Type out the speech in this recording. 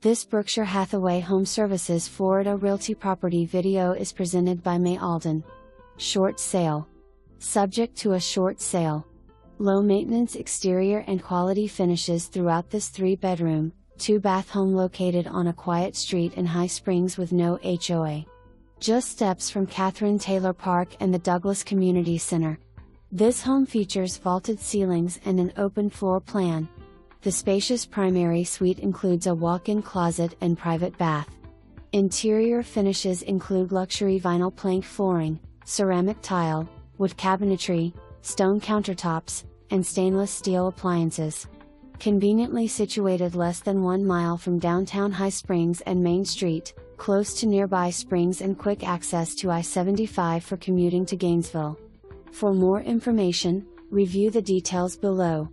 This Berkshire Hathaway HomeServices Florida Realty property video is presented by May Alden. Short sale. Subject to a short sale. Low maintenance exterior and quality finishes throughout this 3-bedroom, 2-bath home located on a quiet street in High Springs with no HOA. Just steps from Catherine Taylor Park and the Douglas Community Center. This home features vaulted ceilings and an open floor plan. The spacious primary suite includes a walk-in closet and private bath. Interior finishes include luxury vinyl plank flooring, ceramic tile, wood cabinetry, stone countertops, and stainless steel appliances. Conveniently situated less than 1 mile from downtown High Springs and Main Street, close to nearby Springs and quick access to I-75 for commuting to Gainesville. For more information, review the details below.